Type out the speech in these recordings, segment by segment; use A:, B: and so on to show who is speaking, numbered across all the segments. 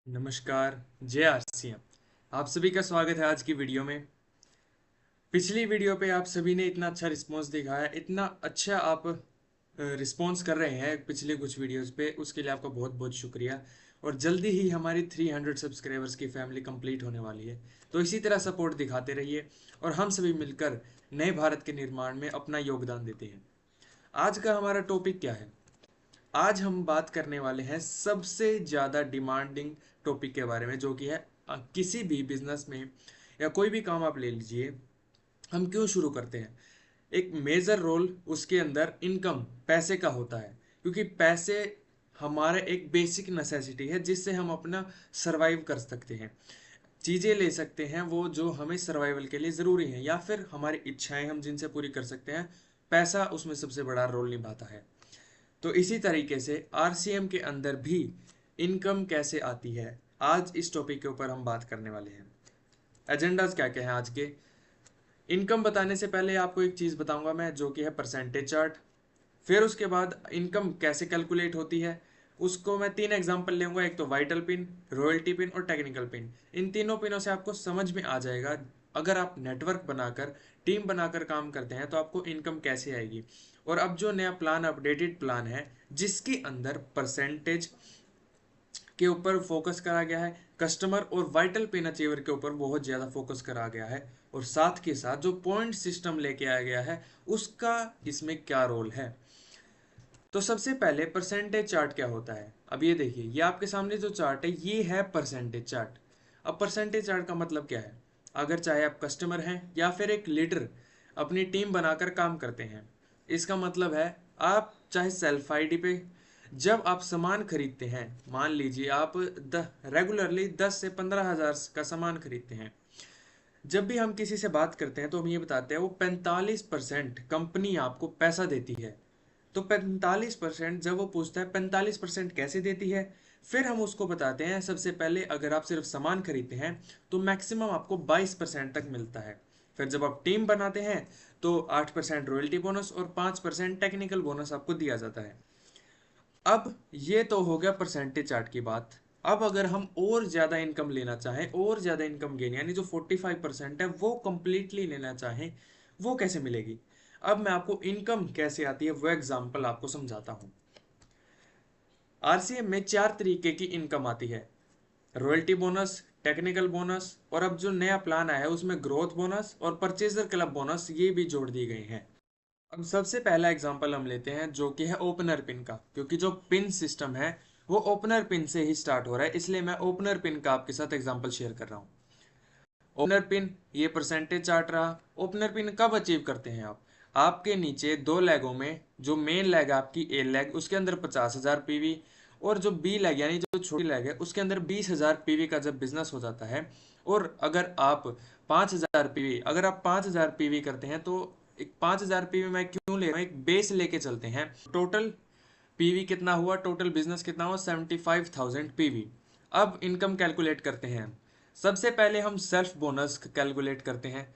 A: नमस्कार। जय आरसीएम। आप सभी का स्वागत है आज की वीडियो में। पिछली वीडियो पे आप सभी ने इतना अच्छा रिस्पॉन्स दिखाया, इतना अच्छा आप रिस्पॉन्स कर रहे हैं पिछले कुछ वीडियोस पे, उसके लिए आपका बहुत बहुत शुक्रिया। और जल्दी ही हमारी 300 सब्सक्राइबर्स की फैमिली कंप्लीट होने वाली है। तो इसी तरह सपोर्ट दिखाते रहिए और हम सभी मिलकर नए भारत के निर्माण में अपना योगदान देते हैं। आज का हमारा टॉपिक क्या है? आज हम बात करने वाले हैं सबसे ज़्यादा डिमांडिंग टॉपिक के बारे में, जो कि है किसी भी बिजनेस में या कोई भी काम आप ले लीजिए, हम क्यों शुरू करते हैं। एक मेजर रोल उसके अंदर इनकम, पैसे का होता है, क्योंकि पैसे हमारे एक बेसिक नेसेसिटी है जिससे हम अपना सरवाइव कर सकते हैं। चीज़ें ले सकते हैं वो जो हमें सर्वाइवल के लिए ज़रूरी हैं, या फिर हमारी इच्छाएं हम जिनसे पूरी कर सकते हैं। पैसा उसमें सबसे बड़ा रोल निभाता है। तो इसी तरीके से आरसीएम के अंदर भी इनकम कैसे आती है, आज इस टॉपिक के ऊपर हम बात करने वाले हैं। एजेंडाज क्या क्या हैं आज के? इनकम बताने से पहले आपको एक चीज़ बताऊंगा मैं, जो कि है परसेंटेज चार्ट। फिर उसके बाद इनकम कैसे कैलकुलेट होती है, उसको मैं 3 एग्जांपल लूंगा। एक तो वाइटल पिन, रॉयल्टी पिन और टेक्निकल पिन। इन तीनों पिनों से आपको समझ में आ जाएगा, अगर आप नेटवर्क बनाकर, टीम बनाकर काम करते हैं तो आपको इनकम कैसे आएगी। और अब जो नया प्लान, अपडेटेड प्लान है, जिसके अंदर परसेंटेज के ऊपर फोकस करा गया है, कस्टमर और वाइटल पिन अचीवर के ऊपर बहुत ज़्यादा फोकस करा गया है, और साथ के साथ जो पॉइंट सिस्टम लेके आया गया है उसका इसमें क्या रोल है। तो सबसे पहले परसेंटेज चार्ट क्या होता है। अब ये देखिए, ये आपके सामने जो चार्ट है ये है परसेंटेज चार्ट। अब परसेंटेज चार्ट का मतलब क्या है? अगर चाहे आप कस्टमर हैं या फिर एक लीडर अपनी टीम बनाकर काम करते हैं, इसका मतलब है आप चाहे सेल्फ आईडी पे, जब आप सामान खरीदते हैं, मान लीजिए आप रेगुलरली 10 से 15 हज़ार का सामान खरीदते हैं, जब भी हम किसी से बात करते हैं तो हम ये बताते हैं वो 45% कंपनी आपको पैसा देती है। तो 45% जब वो पूछता है 45% कैसे देती है, फिर हम उसको बताते हैं सबसे पहले अगर आप सिर्फ सामान खरीदते हैं तो मैक्सिमम आपको 22% तक मिलता है। फिर जब आप टीम बनाते हैं तो 8% रॉयल्टी बोनस और 5% टेक्निकल बोनस आपको दिया जाता है। अब ये तो हो गया परसेंटेज चार्ट की बात। अब अगर हम और ज़्यादा इनकम लेना चाहें, और ज़्यादा इनकम गेन, यानी जो 45% है वो कंप्लीटली लेना चाहें, वो कैसे मिलेगी? अब मैं आपको इनकम कैसे आती है वो एग्जांपल आपको समझाता हूँ। आरसीएम में 4 तरीके की इनकम आती है: रॉयल्टी बोनस, टेक्निकल बोनस, और अब जो नया प्लान आया है उसमें ग्रोथ बोनस और परचेजर क्लब बोनस ये भी जोड़ दी गई हैं। अब सबसे पहला एग्जांपल हम लेते हैं जो कि है ओपनर पिन का, क्योंकि जो पिन सिस्टम है वो ओपनर पिन से ही स्टार्ट हो रहा है, इसलिए मैं ओपनर पिन का आपके साथ एग्जांपल शेयर कर रहा हूँ। ओपनर पिन, ये परसेंटेज चार्ट रहा। ओपनर पिन कब अचीव करते हैं आप? आपके नीचे दो लेगों में, जो मेन लेग है आपकी ए लेग, उसके अंदर 50,000 पीवी, और जो बी लेग यानी जो छोटी लेग है उसके अंदर 20,000 पीवी का जब बिजनेस हो जाता है, और अगर आप 5,000 पीवी, अगर आप 5,000 पीवी करते हैं तो एक 5,000 पीवी मैं क्यों ले रहा हूँ, एक बेस लेके चलते हैं। टोटल पीवी कितना हुआ, टोटल बिजनेस कितना हुआ, 75,000 पीवी। अब इनकम कैलकुलेट करते हैं। सबसे पहले हम सेल्फ बोनस कैलकुलेट करते हैं।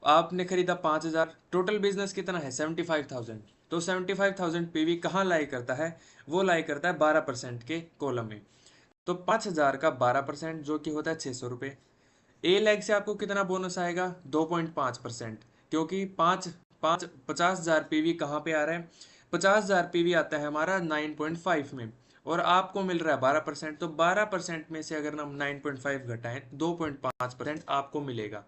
A: आपने खरीदा 5,000, टोटल बिजनेस कितना है 75,000, तो 75,000 पीवी कहाँ लाई करता है? वो लाई करता है 12% के कॉलम में। तो 5,000 का 12% जो कि होता है 600 रुपये। ए लैग से आपको कितना बोनस आएगा? 2.5%, क्योंकि पाँच पाँच 50,000 पीवी कहाँ पे आ रहा है? 50,000 पीवी आता है हमारा 9.5 में, और आपको मिल रहा है 12%, तो 12% में से अगर हम 9.5 घटाएं 2.5% आपको मिलेगा।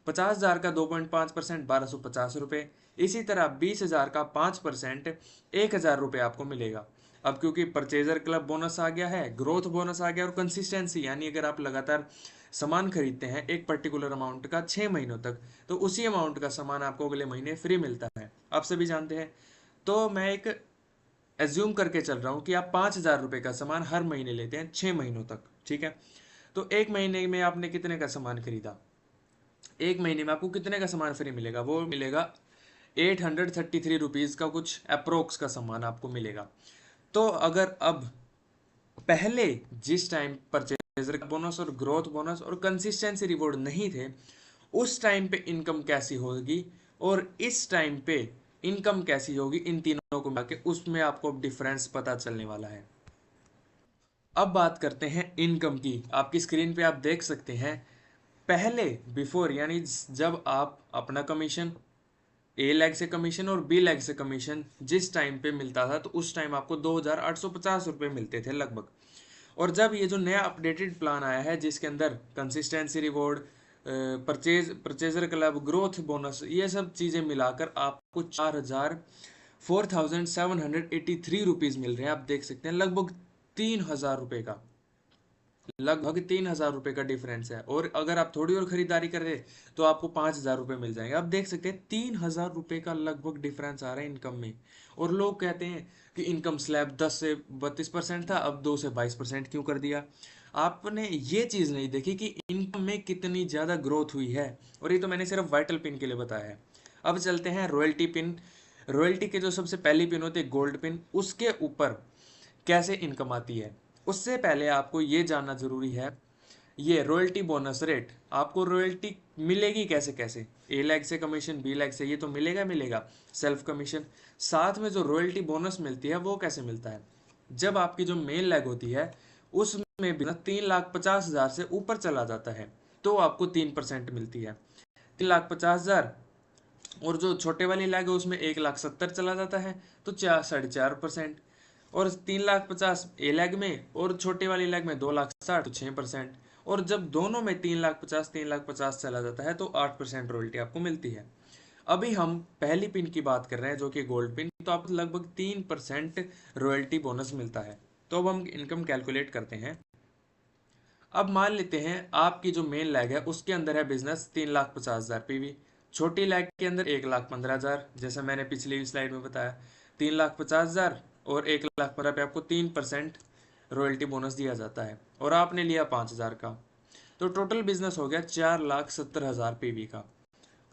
A: 50,000 का 2.5% 1,250 रुपये। इसी तरह 20,000 का 5% 1,000 रुपये आपको मिलेगा। अब क्योंकि परचेजर क्लब बोनस आ गया है, ग्रोथ बोनस आ गया, और कंसिस्टेंसी, यानी अगर आप लगातार सामान खरीदते हैं एक पर्टिकुलर अमाउंट का 6 महीनों तक, तो उसी अमाउंट का सामान आपको अगले महीने फ्री मिलता है, आप सभी जानते हैं। तो मैं एक एज्यूम करके चल रहा हूँ कि आप 5,000 रुपये का सामान हर महीने लेते हैं 6 महीनों तक, ठीक है। तो एक महीने में आपने कितने का सामान खरीदा? एक महीने में आपको कितने का सामान फ्री मिलेगा? वो मिलेगा 833 रुपीज़ का कुछ अप्रोक्स का सामान आपको मिलेगा। तो अगर अब पहले जिस टाइम परचेजर बोनस और ग्रोथ बोनस और कंसिस्टेंसी रिवॉर्ड नहीं थे, उस टाइम पे इनकम कैसी होगी, और इस टाइम पे इनकम कैसी होगी, इन तीनों को मिला के उसमें आपको डिफरेंस पता चलने वाला है। अब बात करते हैं इनकम की। आपकी स्क्रीन पे आप देख सकते हैं, पहले बिफोर यानी जब आप अपना कमीशन, ए लेग से कमीशन और बी लेग से कमीशन जिस टाइम पे मिलता था, तो उस टाइम आपको 2,850 रुपये मिलते थे लगभग। और जब ये जो नया अपडेटेड प्लान आया है जिसके अंदर consistency reward, purchaser club, growth bonus, ये सब चीज़ें मिलाकर आपको 4,783 रुपीज़ मिल रहे हैं। आप देख सकते हैं लगभग 3,000 रुपये का, लगभग 3,000 रुपये का डिफरेंस है। और अगर आप थोड़ी और खरीदारी कर रहे तो आपको 5,000 रुपये मिल जाएंगे। आप देख सकते हैं 3,000 रुपये का लगभग डिफरेंस आ रहा है इनकम में। और लोग कहते हैं कि इनकम स्लैब 10 से 32% था, अब 2 से 22% क्यों कर दिया। आपने ये चीज़ नहीं देखी कि इनकम में कितनी ज़्यादा ग्रोथ हुई है। और ये तो मैंने सिर्फ वाइटल पिन के लिए बताया है। अब चलते हैं रॉयल्टी पिन। रॉयल्टी के जो सबसे पहली पिन होती है गोल्ड पिन, उसके ऊपर कैसे इनकम आती है। उससे पहले आपको ये जानना जरूरी है, ये रॉयल्टी बोनस रेट, आपको रॉयल्टी मिलेगी कैसे कैसे। ए लैग से कमीशन, बी लैग से, ये तो मिलेगा मिलेगा सेल्फ कमीशन। साथ में जो रॉयल्टी बोनस मिलती है वो कैसे मिलता है, जब आपकी जो मेन लैग होती है उसमें भी ना 3,50,000 से ऊपर चला जाता है तो आपको 3% मिलती है। 3,50,000, और जो छोटे वाली लैग है उसमें 1,70,000 चला जाता है तो 4.5%। और 3,50,000 ए लैग में और छोटे वाली लैग में 2,60,000 तो 6%। और जब दोनों में 3,50,000 चला जाता है तो 8% रॉयल्टी आपको मिलती है। अभी हम पहली पिन की बात कर रहे हैं जो कि गोल्ड पिन, तो आपको लगभग 3% रॉयल्टी बोनस मिलता है। तो अब हम इनकम कैलकुलेट करते हैं। अब मान लेते हैं आपकी जो मेन लैग है उसके अंदर है बिजनेस 3,50,000 पीवी, छोटी लैग के अंदर 1,15,000, जैसा मैंने पिछली स्लाइड में बताया 3,50,000 और 1,15,000 पे आपको 3% रॉयल्टी बोनस दिया जाता है और आपने लिया 5,000 का, तो टोटल बिजनेस हो गया 4,70,000 पीवी का।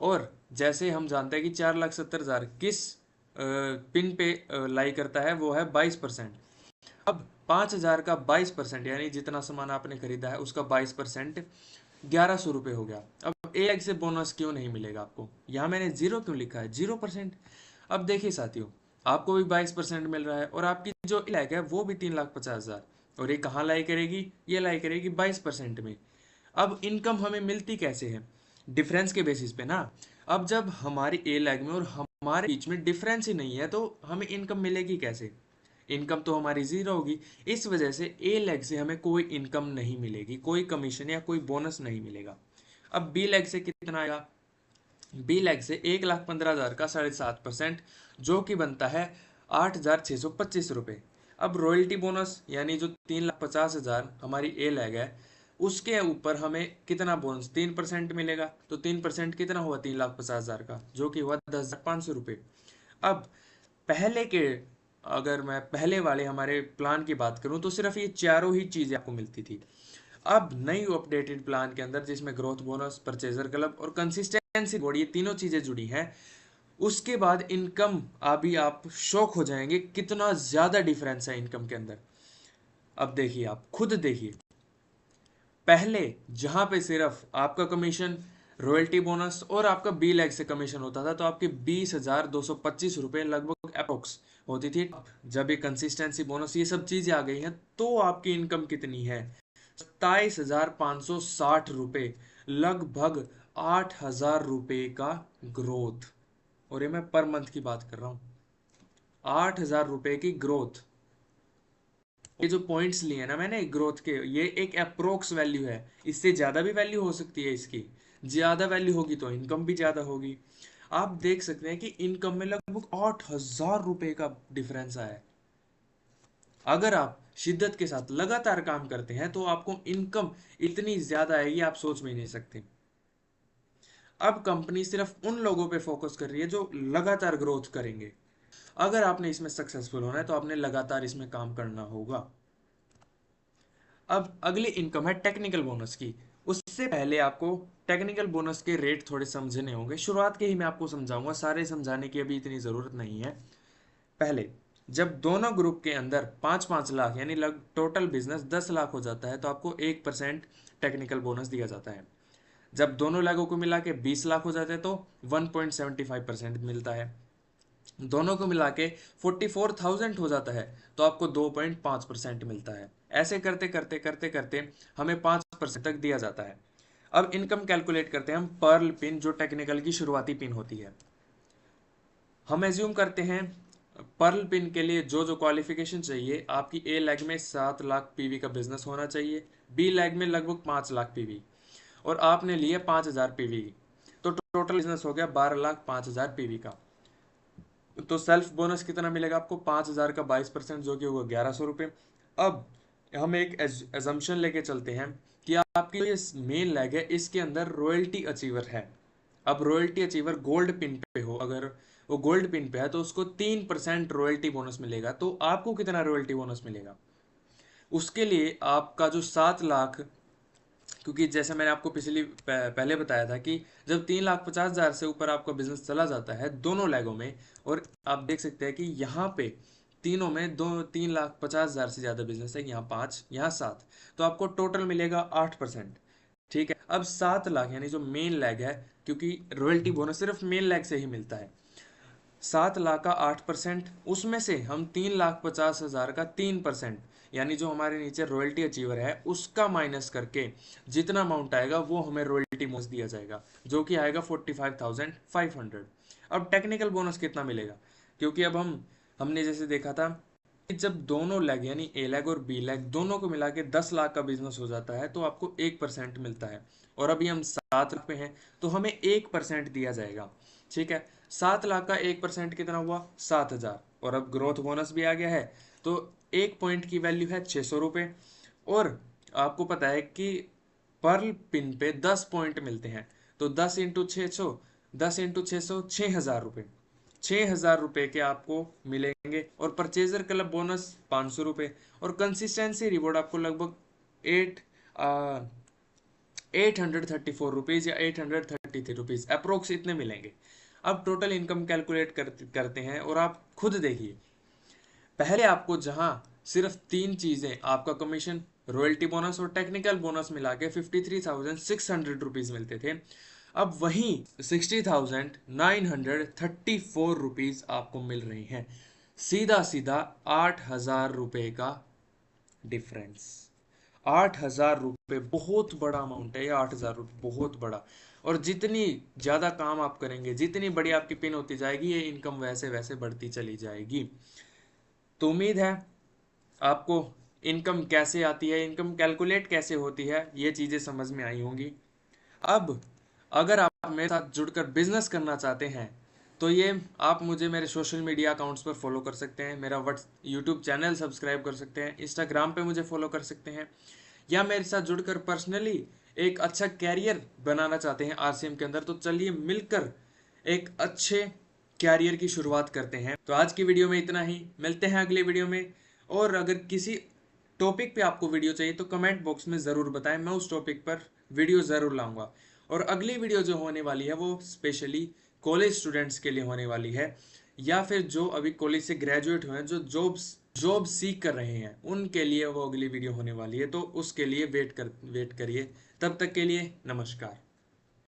A: और जैसे हम जानते हैं कि 4,70,000 किस पिन पे लाई करता है, वो है 22%। अब 5,000 का 22% यानी जितना सामान आपने खरीदा है उसका 22% 1,100 रुपये हो गया। अब एक से बोनस क्यों नहीं मिलेगा आपको, यहाँ मैंने जीरो क्यों लिखा है, 0%। अब देखिए साथियों, आपको भी 22% मिल रहा है और आपकी जो इलाक है वो भी 3,50,000, और ये कहाँ लाई करेगी, ये लाई करेगी 22% में। अब इनकम हमें मिलती कैसे है, डिफरेंस के बेसिस पे ना। अब जब हमारी ए लैग में और हमारे बीच में डिफरेंस ही नहीं है तो हमें इनकम मिलेगी कैसे, इनकम तो हमारी जीरो होगी। इस वजह से ए लेग से हमें कोई इनकम नहीं मिलेगी, कोई कमीशन या कोई बोनस नहीं मिलेगा। अब बी लेग से कितना आएगा, बी लेग से 1,15,000 का 7.5%, जो कि बनता है 8,625 रुपये। अब रॉयल्टी बोनस यानी जो 3,50,000 हमारी ए लेग है उसके ऊपर हमें कितना बोनस, 3% मिलेगा। तो 3% कितना हुआ 3,50,000 का, जो कि हुआ 10,500 रुपये। अब पहले के, अगर मैं पहले वाले हमारे प्लान की बात करूं तो सिर्फ ये चारों ही चीज़ें आपको मिलती थी। अब नई अपडेटेड प्लान के अंदर जिसमें ग्रोथ बोनस, परचेजर क्लब और कंसिस्टेंसी बोर्ड, ये तीनों चीज़ें जुड़ी हैं, उसके बाद इनकम, अभी आप शॉक हो जाएंगे कितना ज़्यादा डिफरेंस है इनकम के अंदर। अब देखिए, आप खुद देखिए, पहले जहां पे सिर्फ आपका कमीशन, रॉयल्टी बोनस और आपका बी लैग से कमीशन होता था तो आपके 20,225 रुपये लगभग अप्रोक्स होती थी। जब ये कंसिस्टेंसी बोनस ये सब चीजें आ गई हैं तो आपकी इनकम कितनी है, 27,560 रुपये, लगभग 8,000 रुपये का ग्रोथ। और ये मैं पर मंथ की बात कर रहा हूँ, 8,000 रुपये की ग्रोथ। ये जो पॉइंट्स लिए ना मैंने ग्रोथ के, ये एक अप्रोक्स वैल्यू है, इससे ज़्यादा भी वैल्यू हो सकती है इसकी। ज़्यादा वैल्यू होगी तो इनकम भी ज़्यादा होगी। आप देख सकते हैं कि इनकम में लगभग 8,000 रुपये का डिफरेंस आया है। अगर आप शिद्दत के साथ लगातार काम करते हैं तो आपको इनकम इतनी ज़्यादा आएगी आप सोच भी नहीं सकते। अब कंपनी सिर्फ उन लोगों पे फोकस कर रही है जो लगातार ग्रोथ करेंगे। अगर आपने इसमें सक्सेसफुल होना है तो आपने लगातार इसमें काम करना होगा। अब अगली इनकम है टेक्निकल बोनस की। उससे पहले आपको टेक्निकल बोनस के रेट थोड़े समझने होंगे, शुरुआत के ही मैं आपको समझाऊंगा, सारे समझाने की अभी इतनी ज़रूरत नहीं है। पहले जब दोनों ग्रुप के अंदर 5-5 लाख यानी लग टोटल बिजनेस 10 लाख हो जाता है तो आपको 1% टेक्निकल बोनस दिया जाता है। जब दोनों लागों को मिला के 20 लाख हो जाते हैं तो 1.75% मिलता है। दोनों को मिला के 44,000 हो जाता है तो आपको 2.5% मिलता है। ऐसे करते करते करते करते हमें 5% तक दिया जाता है। अब इनकम कैलकुलेट करते हैं हम पर्ल पिन, जो टेक्निकल की शुरुआती पिन होती है। हम एज्यूम करते हैं पर्ल पिन के लिए जो जो क्वालिफिकेशन चाहिए, आपकी ए लेग में 7 लाख पीवी का बिजनेस होना चाहिए, बी लेग में लगभग 5 लाख पीवी, और आपने लिए 5,000 पीवी, तो टोटल बिजनेस हो गया 12,05,000 पीवी का। तो सेल्फ बोनस कितना मिलेगा आपको? 5,000 का 22%, जो कि होगा 1,100 रुपये। अब हम एक एजम्पशन लेके चलते हैं कि आपकी ये मेन लेग है, इसके अंदर रॉयल्टी अचीवर है। अब रॉयल्टी अचीवर गोल्ड पिन पे हो, अगर वो गोल्ड पिन पे है तो उसको 3% रॉयल्टी बोनस मिलेगा। तो आपको कितना रॉयल्टी बोनस मिलेगा? उसके लिए आपका जो 7 लाख, क्योंकि जैसे मैंने आपको पहले बताया था कि जब 3,50,000 से ऊपर आपका बिजनेस चला जाता है दोनों लेगों में, और आप देख सकते हैं कि यहाँ पे तीनों में 3,50,000 से ज़्यादा बिजनेस है, यहाँ 5, यहाँ 7, तो आपको टोटल मिलेगा 8%। ठीक है, अब 7 लाख यानी जो मेन लेग है, क्योंकि रॉयल्टी बोनस सिर्फ मेन लेग से ही मिलता है, 7 लाख का 8%, उसमें से हम 3,50,000 का 3%, यानी जो हमारे नीचे रॉयल्टी अचीवर है उसका माइनस करके जितना अमाउंट आएगा वो हमें रॉयल्टी बोनस दिया जाएगा, जो कि आएगा 45,500। अब टेक्निकल बोनस कितना मिलेगा? क्योंकि अब हमने जैसे देखा था कि जब दोनों लेग यानी ए लेग और बी लेग दोनों को मिला के 10 लाख का बिजनेस हो जाता है तो आपको 1% मिलता है, और अभी हम 7 लाख पे हैं तो हमें 1% दिया जाएगा। ठीक है, 7 लाख का 1% कितना हुआ? 7,000, और अब ग्रोथ बोनस भी आ गया है, तो एक पॉइंट की वैल्यू है 600 रुपये। और आपको पता है कि पर्ल पिन पे 10 पॉइंट मिलते हैं, तो 10 × 600, 10 × 600, 6,000 रुपये, 6,000 रुपये के आपको मिलेंगे। और परचेजर क्लब बोनस 500 रुपये, और कंसिस्टेंसी रिवॉर्ड आपको लगभग 834 रुपीज़ या 833 रुपीज़ अप्रोक्स इतने मिलेंगे। अब टोटल इनकम कैलकुलेट करते हैं, और आप खुद देखिए, पहले आपको जहां सिर्फ 3 चीजें, आपका कमीशन, रॉयल्टी बोनस और टेक्निकल बोनस मिला के 53,600 रुपीज मिलते थे, अब वहीं 60,934 रुपीज आपको मिल रही हैं। सीधा सीधा 8,000 रुपये का डिफरेंस। 8,000 रुपये बहुत बड़ा अमाउंट है, ये 8,000 रुपये बहुत बड़ा। और जितनी ज़्यादा काम आप करेंगे, जितनी बड़ी आपकी पिन होती जाएगी, ये इनकम वैसे वैसे बढ़ती चली जाएगी। तो उम्मीद है आपको इनकम कैसे आती है, इनकम कैलकुलेट कैसे होती है, ये चीज़ें समझ में आई होंगी। अब अगर आप मेरे साथ जुड़कर बिजनेस करना चाहते हैं तो ये आप मुझे मेरे सोशल मीडिया अकाउंट्स पर फॉलो कर सकते हैं, मेरा यूट्यूब चैनल सब्सक्राइब कर सकते हैं, इंस्टाग्राम पे मुझे फॉलो कर सकते हैं, या मेरे साथ जुड़कर पर्सनली एक अच्छा कैरियर बनाना चाहते हैं आरसीएम के अंदर, तो चलिए मिलकर एक अच्छे कैरियर की शुरुआत करते हैं। तो आज की वीडियो में इतना ही, मिलते हैं अगले वीडियो में। और अगर किसी टॉपिक पे आपको वीडियो चाहिए तो कमेंट बॉक्स में ज़रूर बताएं, मैं उस टॉपिक पर वीडियो ज़रूर लाऊंगा। और अगली वीडियो जो होने वाली है वो स्पेशली कॉलेज स्टूडेंट्स के लिए होने वाली है, या फिर जो अभी कॉलेज से ग्रेजुएट हुए हैं, जो जॉब सीख कर रहे हैं, उनके लिए वो अगली वीडियो होने वाली है। तो उसके लिए वेट करिए। तब तक के लिए नमस्कार।